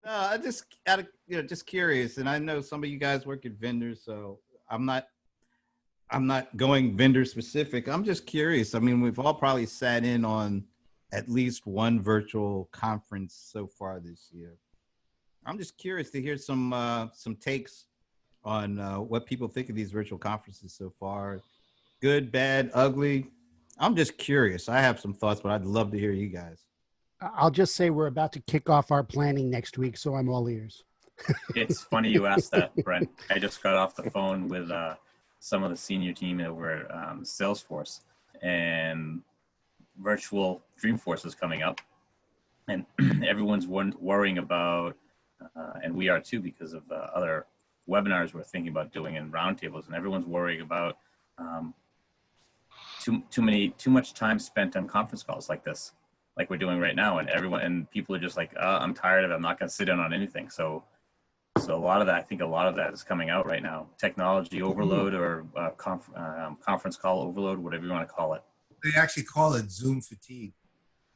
I just out of, just curious, and I know some of you guys work at vendors, so I'm not going vendor specific. I'm just curious. I mean, we've all probably sat in on at least one virtual conference so far this year. I'm just curious to hear some takes on what people think of these virtual conferences so far. Good, bad, ugly. I'm just curious. I have some thoughts, but I'd love to hear you guys. I'll just say we're about to kick off our planning next week, so I'm all ears. It's funny you asked that, Brent. I just got off the phone with some of the senior team over at Salesforce, and virtual Dreamforce is coming up, and everyone's worrying about, and we are too, because of other webinars we're thinking about doing and roundtables, and everyone's worrying about too much time spent on conference calls like this, like we're doing right now, and people are just like, I'm tired of it. I'm not going to sit in on anything. So a lot of that, I think a lot of that is coming out right now. Technology overload or conference call overload, whatever you want to call it. They actually call it Zune Fatigue.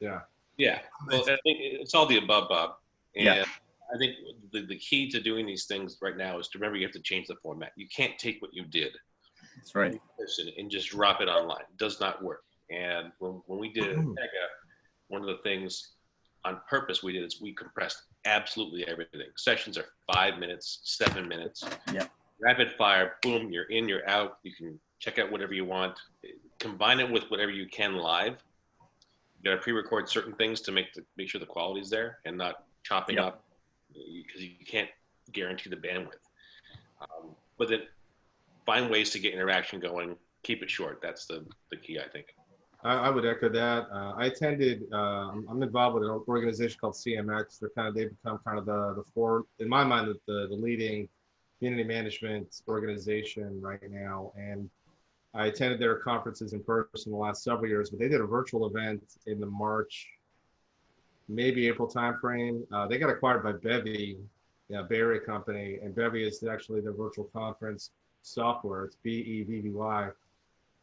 Yeah. Yeah. Well, I think it's all the above, Bob. And yeah. I think the key to doing these things right now is to remember you have to change the format. You can't take what you did. That's right. And just drop it online. It does not work. And when we did Mega, one of the things on purpose we did is we compressed absolutely everything. Sessions are 5 minutes, 7 minutes. Yeah. Rapid fire, boom, you're in, you're out. You can check out whatever you want. Combine it with whatever you can live. You got to pre-record certain things to make sure the quality's there and not chopping up, because you can't guarantee the bandwidth. But then find ways to get interaction going. Keep it short. That's the key, I think. I would echo that. I attended, I'm involved with an organization called CMX. They've become kind of in my mind, the leading community management organization right now. And I attended their conferences in person the last several years, but they did a virtual event in the March, maybe April timeframe. They got acquired by Bevy, Bay Area company, and Bevy is actually their virtual conference software. It's BEVVY.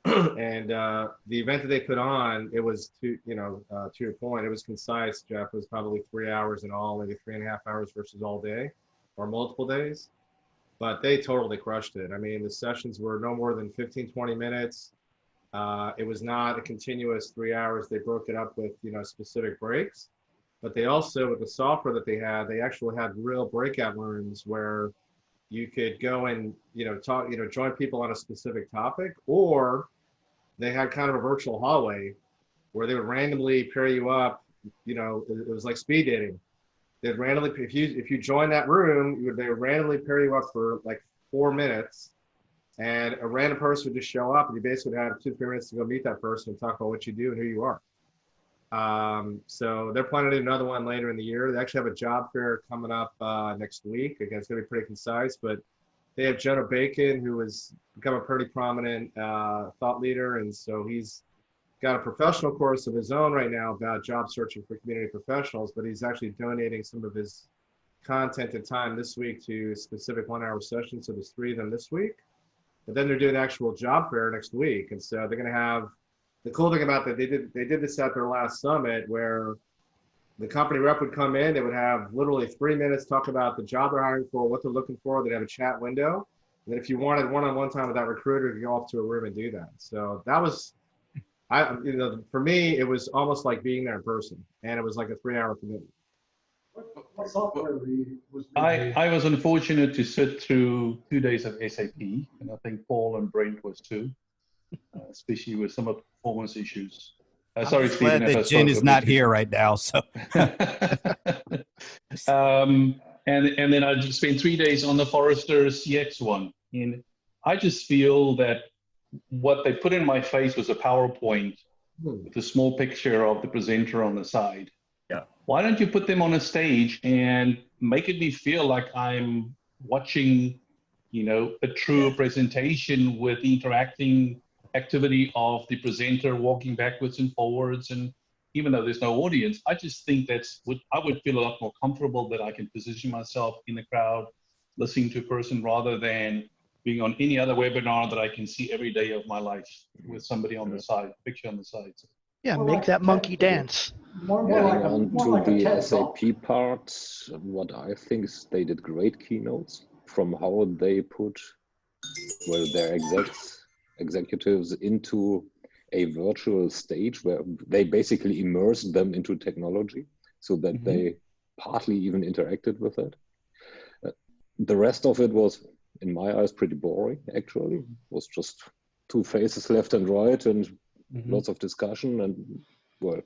And the event that they put on, it was to your point, it was concise, Jeff. It was probably 3 hours in all, maybe 3.5 hours versus all day or multiple days. But they totally crushed it. I mean, the sessions were no more than 15, 20 minutes. It was not a continuous 3 hours. They broke it up with, specific breaks. But they also, with the software that they actually had real breakout rooms where you could go and, talk, join people on a specific topic, or they had kind of a virtual hallway where they would randomly pair you up. It was like speed dating. They'd randomly, if you join that room, they would randomly pair you up for like 4 minutes, and a random person would just show up, and you basically have 2-3 minutes to go meet that person and talk about what you do and who you are. So they're planning to do another one later in the year. They actually have a job fair coming up next week. Again, it's going to be pretty concise, but they have Jenna Bacon, who has become a pretty prominent thought leader, and so he's got a professional course of his own right now about job searching for community professionals, but he's actually donating some of his content and time this week to specific 1-hour sessions. So there's 3 of them this week, but then they're doing an actual job fair next week. And so they're going to have, the cool thing about that, they did this at their last summit where the company rep would come in, they would have literally 3 minutes, talk about the job they're hiring for, what they're looking for. They'd have a chat window. And then if you wanted one-on-one time with that recruiter, you could go off to a room and do that. So that was, for me, it was almost like being there in person, and it was like a 3-hour commitment. I was unfortunate to sit through 2 days of SAP, and I think Paul and Brent was too, especially with some of the performance issues. Sorry, I'm Stephen, glad that Jen is not here right now. So, and then I just spent 3 days on the Forrester CX one, and I just feel that what they put in my face was a PowerPoint with a small picture of the presenter on the side. Yeah. Why don't you put them on a stage and make me feel like I'm watching, a true presentation with the interacting activity of the presenter walking backwards and forwards, and even though there's no audience, I just think I would feel a lot more comfortable that I can position myself in the crowd, listening to a person, rather than being on any other webinar that I can see every day of my life with somebody on the side, picture on the side. Yeah, make that monkey dance. Getting on to the SAP part, what I think is they did great keynotes from how they put their executives into a virtual stage where they basically immersed them into technology so that they partly even interacted with it. The rest of it was, in my eyes, pretty boring, actually. It was just two faces left and right and lots of discussion and, well,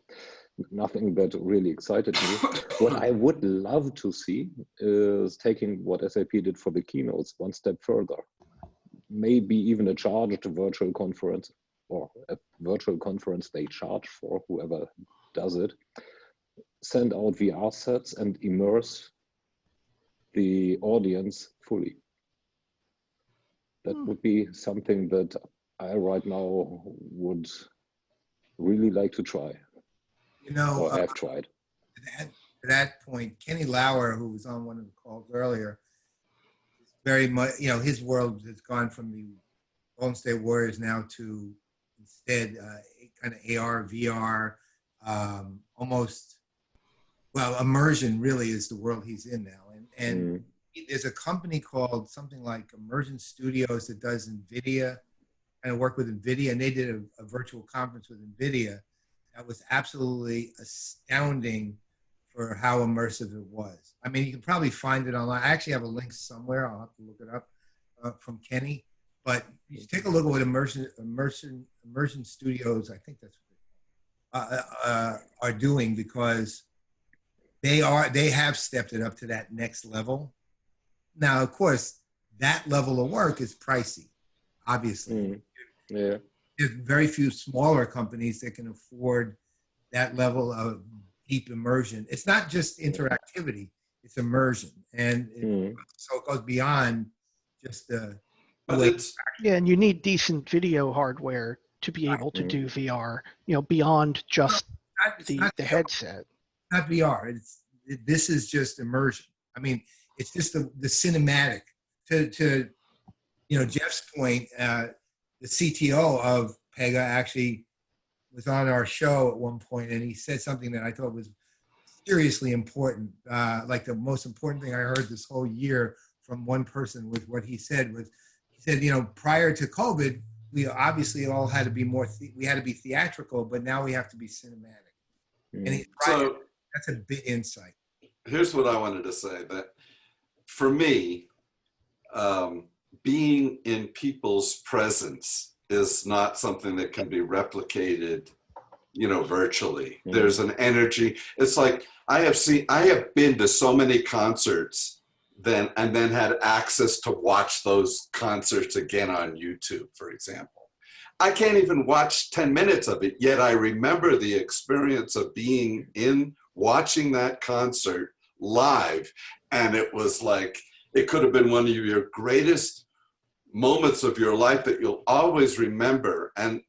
nothing that really excited me. What I would love to see is taking what SAP did for the keynotes one step further. Maybe even a charged virtual conference, or a virtual conference they charge for, whoever does it. Send out VR sets and immerse the audience fully. That would be something that I right now would really like to try. You know, or have tried. To that point, Kenny Lauer, who was on one of the calls earlier, very much, you know, his world has gone from the Golden State Warriors now to instead kind of AR, VR, almost, well, immersion really is the world he's in now. And there's a company called something like Immersion Studios that does NVIDIA, kind of work with NVIDIA, and they did a virtual conference with NVIDIA that was absolutely astounding for how immersive it was. I mean, you can probably find it online. I actually have a link somewhere. I'll have to look it up from Kenny. But you should take a look at what Immersion Studios, I think that's what are doing, because they have stepped it up to that next level. Now, of course, that level of work is pricey, obviously. Yeah. There's very few smaller companies that can afford that level of deep immersion. It's not just interactivity, it's immersion. And so it goes beyond just the way. Yeah, and you need decent video hardware to be able to do VR, you know, beyond just the headset. Not VR. This is just immersion. I mean, it's just the cinematic. To you know, Jeff's point, the CTO of Pega actually was on our show at one point, and he said something that I thought was seriously important. Like the most important thing I heard this whole year from one person with what he said was, he said, you know, prior to COVID, we obviously all had to be more, we had to be theatrical, but now we have to be cinematic. And so that's a big insight. Here's what I wanted to say, that for me, being in people's presence is not something that can be replicated, you know, virtually. There's an energy. It's like I have been to so many concerts and then had access to watch those concerts again on YouTube, for example. I can't even watch 10 minutes of it, yet I remember the experience of being watching that concert live. And it was like, it could have been one of your greatest moments of your life that you'll always remember. And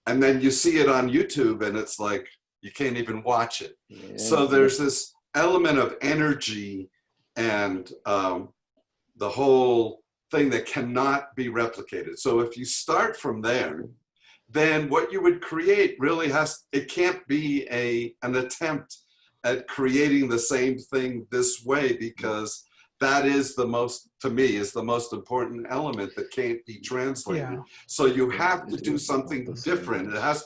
then you see it on YouTube and it's like, you can't even watch it. Yeah. So there's this element of energy and the whole thing that cannot be replicated. So if you start from there, then what you would create really it can't be an attempt at creating the same thing this way, because that is to me, is the most important element that can't be translated. Yeah. So you have to do something different. It has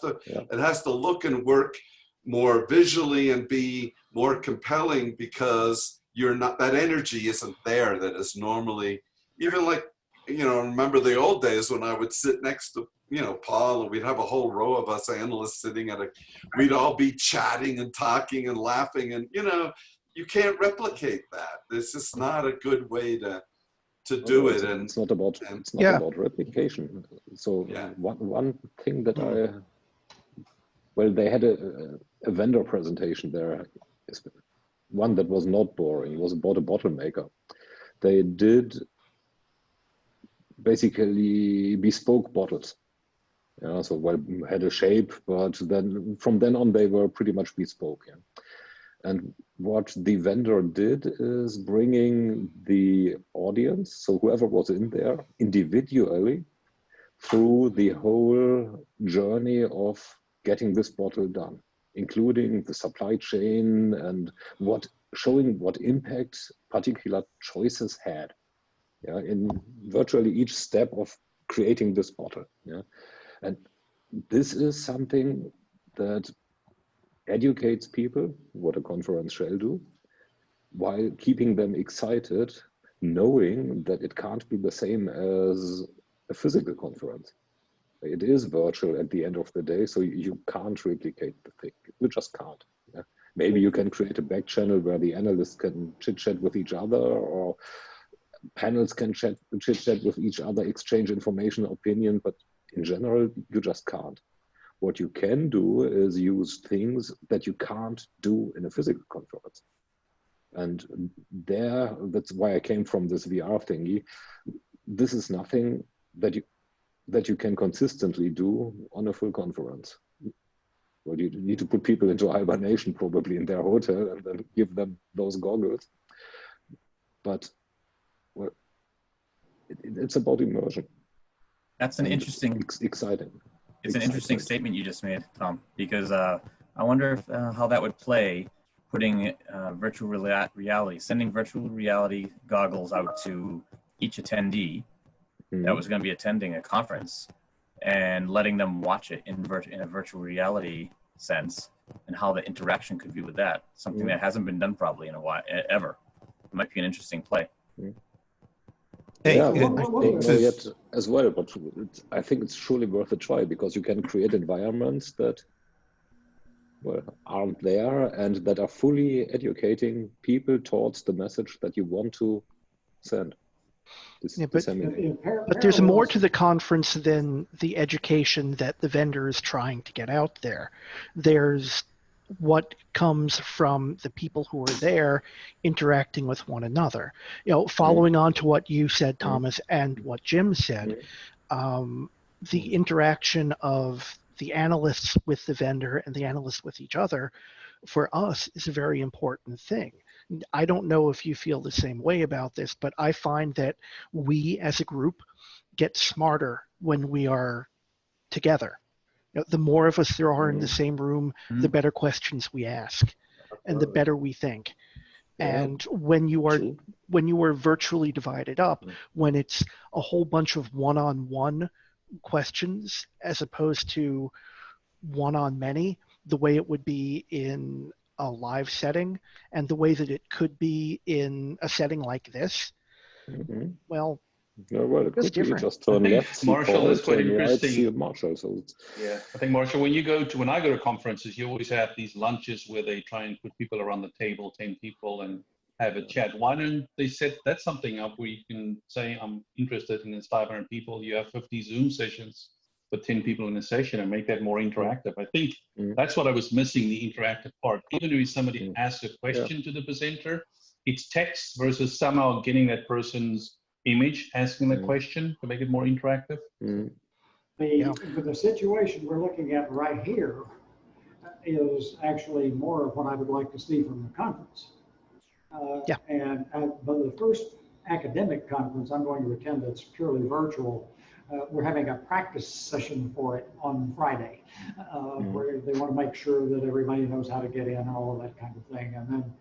to look and work more visually and be more compelling, because that energy isn't there that is normally, even like, you know, remember the old days when I would sit next to, you know, Paul, and we'd have a whole row of us analysts sitting we'd all be chatting and talking and laughing, and, you know, you can't replicate that. It's just not a good way to do it. And it's not about about replication. So one thing that they had a vendor presentation there, one that was not boring. It was about a bottle maker. They did basically bespoke bottles. Yeah, so had a shape, but then from then on they were pretty much bespoke. Yeah. And what the vendor did is bringing the audience, so whoever was in there, individually through the whole journey of getting this bottle done, including the supply chain and showing what impact particular choices had, yeah, in virtually each step of creating this bottle. Yeah, and this is something that educates people what a conference shall do, while keeping them excited, knowing that it can't be the same as a physical conference. It is virtual at the end of the day, so you can't replicate the thing. You just can't. Yeah? Maybe you can create a back channel where the analysts can chit-chat with each other, or panels can chit-chat with each other, exchange information, opinion, but in general, you just can't. What you can do is use things that you can't do in a physical conference. And that's why I came from this VR thingy. This is nothing that you can consistently do on a full conference. Well, you need to put people into hibernation probably in their hotel and then give them those goggles. But well, it's about immersion. That's an interesting, exciting. It's an interesting statement you just made, Tom, because I wonder if, how that would play, putting virtual reality, sending virtual reality goggles out to each attendee that was going to be attending a conference, and letting them watch it in a virtual reality sense, and how the interaction could be with that. Something that hasn't been done probably in a while, ever. It might be an interesting play. Hey, yeah, I don't know yet as well, but I think it's surely worth a try, because you can create environments that, well, aren't there and that are fully educating people towards the message that you want to send. But there's more to the conference than the education that the vendor is trying to get out there. There's what comes from the people who are there interacting with one another. You know, following on to what you said, Thomas, and what Jim said, the interaction of the analysts with the vendor and the analysts with each other, for us, is a very important thing. I don't know if you feel the same way about this, but I find that we as a group get smarter when we are together. You know, the more of us there are in the same room, the better questions we ask, and the better we think. And when you are virtually divided up, when it's a whole bunch of one-on-one questions as opposed to one-on-many, the way it would be in a live setting and the way that it could be in a setting like this, well, it could be just turn left, Marshall, that's quite turn interesting. right, Marshall. So yeah, I think, Marshall, when I go to conferences, you always have these lunches where they try and put people around the table, 10 people, and have a chat. Why don't they set that something up where you can say, I'm interested in this 500 people, you have 50 Zoom sessions with 10 people in a session, and make that more interactive. I think that's what I was missing, the interactive part. Even if somebody asks a question to the presenter, it's text versus somehow getting that person's image, asking the question to make it more interactive. The situation we're looking at right here is actually more of what I would like to see from the conference. But the first academic conference I'm going to attend that's purely virtual, we're having a practice session for it on Friday, where they want to make sure that everybody knows how to get in and all of that kind of thing. And then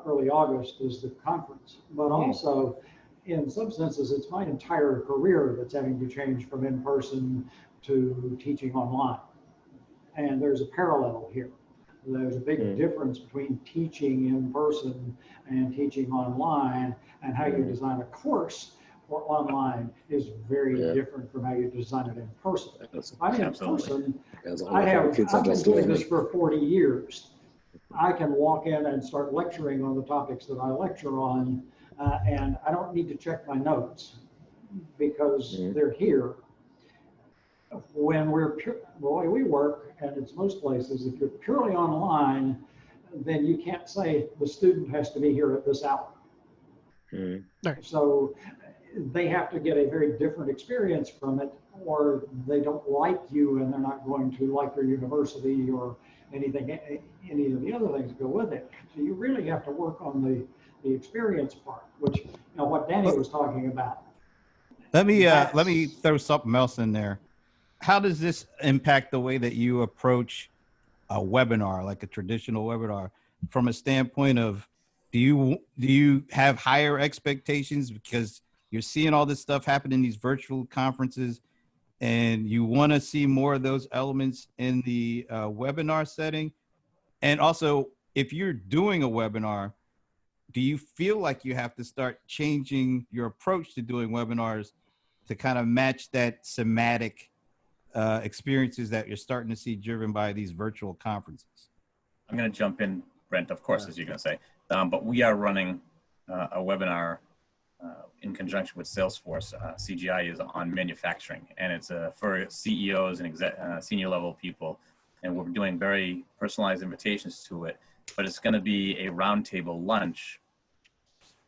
early August is the conference. But also, in some senses, it's my entire career that's having to change from in-person to teaching online. And there's a parallel here. There's a big difference between teaching in person and teaching online, and how you design a course for online is very different from how you design it in person. I'm in person, I've been doing this for 40 years. I can walk in and start lecturing on the topics that I lecture on, and I don't need to check my notes because they're here. When the way we work, and it's most places, if you're purely online, then you can't say the student has to be here at this hour. So they have to get a very different experience from it, or they don't like you and they're not going to like your university or any of the other things that go with it. So you really have to work on the experience part, which, you know, what Danny was talking about. Let me throw something else in there. how does this impact the way that you approach a webinar, like a traditional webinar, from a standpoint of, do you have higher expectations because you're seeing all this stuff happen in these virtual conferences, and you want to see more of those elements in the webinar setting? And also, if you're doing a webinar, do you feel like you have to start changing your approach to doing webinars to kind of match that somatic experiences that you're starting to see driven by these virtual conferences? I'm going to jump in, Brent, of course, as you're going to say. But we are running a webinar in conjunction with Salesforce. CGI is on manufacturing, and it's for CEOs and senior level people. And we're doing very personalized invitations to it. But it's going to be a roundtable lunch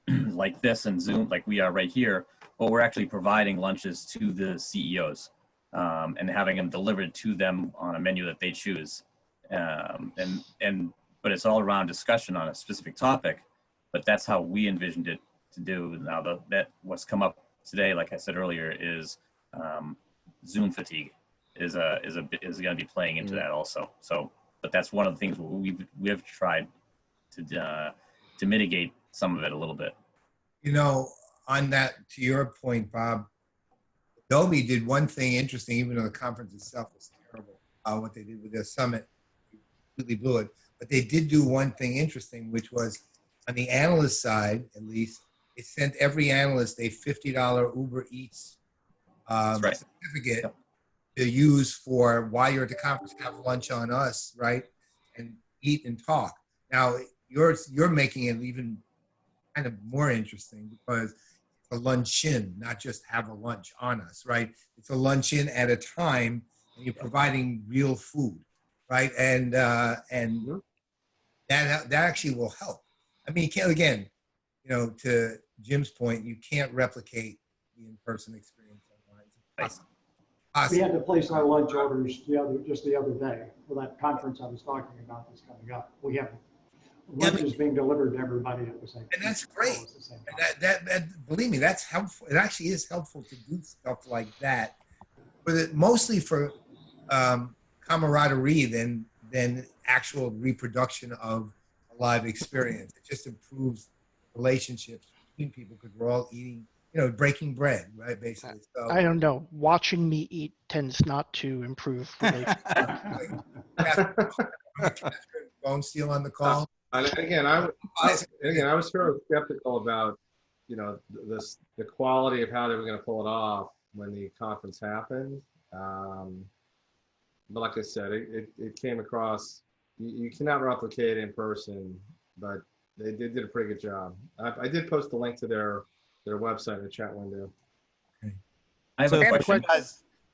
like this in Zoom, like we are right here. But we're actually providing lunches to the CEOs and having them delivered to them on a menu that they choose. But it's all around discussion on a specific topic. But that's how we envisioned it to do. Now that what's come up today, like I said earlier, is Zune Fatigue is going to be playing into that also. So, but that's one of the things we have tried to mitigate some of it a little bit. You know, on that, to your point, Bob, Adobe did one thing interesting, even though the conference itself was terrible. What they did with their summit, completely blew it. But they did do one thing interesting, which was on the analyst side, at least, they sent every analyst a $50 Uber Eats certificate to use for while you're at the conference, have lunch on us, right? And eat and talk. Now, you're making it even kind of more interesting because it's a luncheon, not just have a lunch on us, right? It's a luncheon at a time, and you're providing real food, right? And that actually will help. I mean, you can't, again, you know, to Jim's point, you can't replicate the in-person experience online. It's impossible. We had to place our lunch orders just the other day for that conference I was talking about that's coming up. We have lunches being delivered to everybody at the same time. And that's great. That believe me, that's helpful. It actually is helpful to do stuff like that, but mostly for camaraderie than actual reproduction of a live experience. It just improves relationships between people because we're all eating, you know, breaking bread, right? Basically. So, I don't know. Watching me eat tends not to improve relationships. Phone steal on the call. Again, I was sort of skeptical about, you know, the quality of how they were going to pull it off when the conference happened. But like I said, it came across. You cannot replicate it in person, but they did a pretty good job. I did post the link to their website in the chat window. I have a question.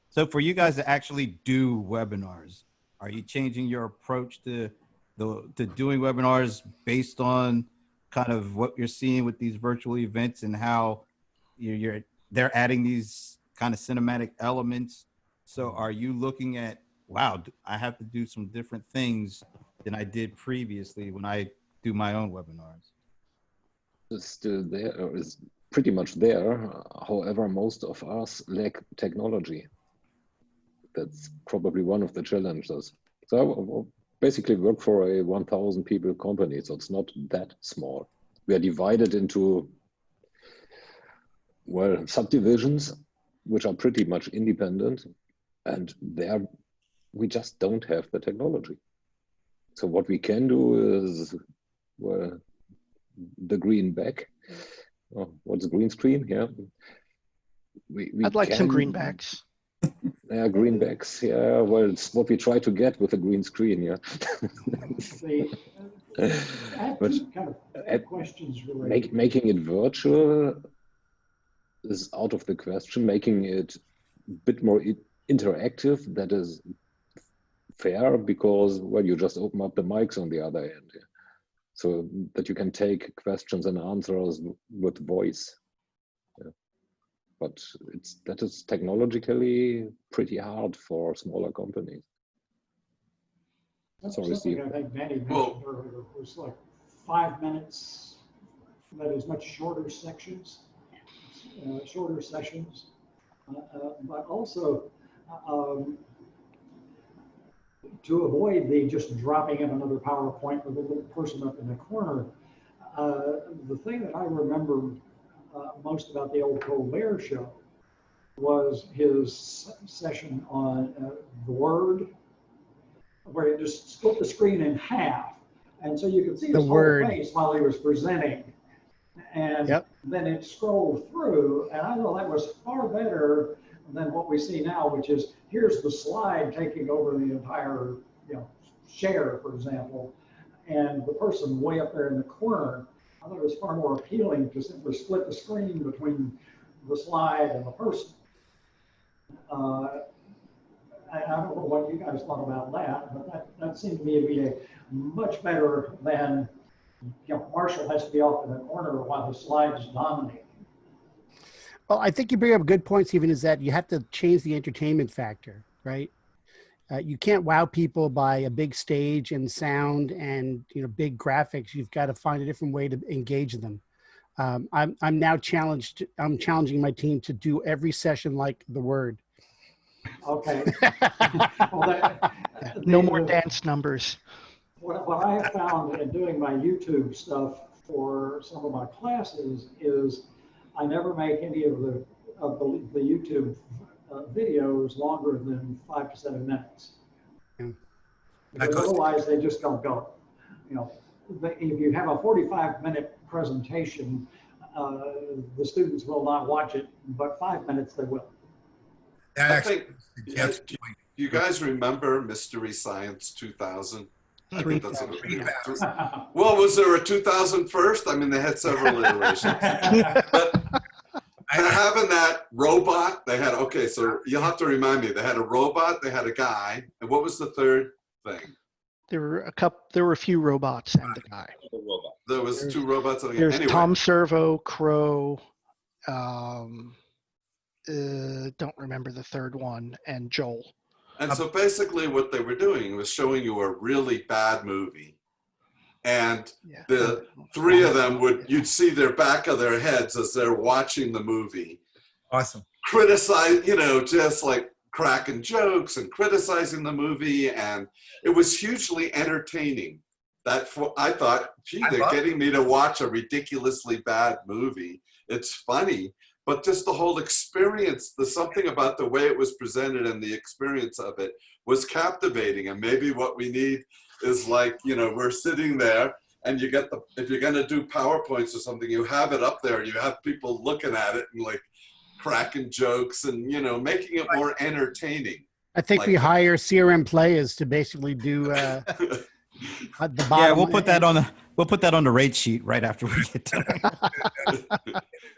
So for you guys to actually do webinars, are you changing your approach to doing webinars based on kind of what you're seeing with these virtual events and how they're adding these kind of cinematic elements? So are you looking at, wow, I have to do some different things than I did previously when I do my own webinars? It's still there, or is pretty much there. However, most of us lack technology. That's probably one of the challenges. So I basically work for a 1,000 people company, so it's not that small. We are divided into, well, subdivisions, which are pretty much independent, and there we just don't have the technology. So what we can do is, well, the green back. Oh, what's green screen? Yeah. I'd like some greenbacks. Yeah, greenbacks. Yeah, well, it's what we try to get with a green screen. Yeah. I have two kind of questions related. Making it virtual is out of the question. Making it a bit more interactive, that is fair, because, well, you just open up the mics on the other end, yeah, so that you can take questions and answers with voice. Yeah. But that is technologically pretty hard for smaller companies. That's Sorry, something Steve. I think Manny mentioned earlier was like 5 minutes, that is much shorter sections, shorter sessions. But also, Um, to avoid the just dropping in another PowerPoint with a little person up in the corner, the thing that I remember most about the old Colbert show was his session on the Word, where it just split the screen in half. And so you could see his whole face while he was presenting. And then it scrolled through, and I thought that was far better than what we see now, which is here's the slide taking over the entire, share, for example, and the person way up there in the corner. I thought it was far more appealing to simply split the screen between the slide and the person. I don't know what you guys thought about that, but that seemed to me to be a much better than, Marshall has to be off in the corner while the slides dominate. Well, I think you bring up good points, Stephen, is that you have to change the entertainment factor, right? You can't wow people by a big stage and sound and, big graphics. You've got to find a different way to engage them. I'm now challenging my team to do every session like the Word. Okay. No more dance numbers. What I have found in doing my YouTube stuff for some of my classes is I never make any of the YouTube videos longer than 5 to 7 minutes. Because otherwise they just don't go. If you have a 45-minute presentation, the students will not watch it, but 5 minutes they will. I think, you guys remember Mystery Science 2000? I think that's what it was. Well, was there a 2000 first? I mean, they had several iterations. But having that robot, they had, okay, so you'll have to remind me, they had a robot, they had a guy, and what was the third thing? There were a few robots and the guy. There was 2 robots. There's anyway. Tom Servo, Crow, don't remember the third one, and Joel. And so basically what they were doing was showing you a really bad movie. And the 3 of them you'd see their back of their heads as they're watching the movie. Awesome. Criticize, just like cracking jokes and criticizing the movie. And it was hugely entertaining. I thought, gee, they're getting me to watch a ridiculously bad movie. It's funny. But just the whole experience, there's something about the way it was presented and the experience of it was captivating. And maybe what we need is like, we're sitting there and you get if you're going to do PowerPoints or something, you have it up there, you have people looking at it and like cracking jokes and, making it more entertaining. I think we hire CRM Playaz to basically do the bottom. Yeah, we'll put that on the rate sheet right after we get done.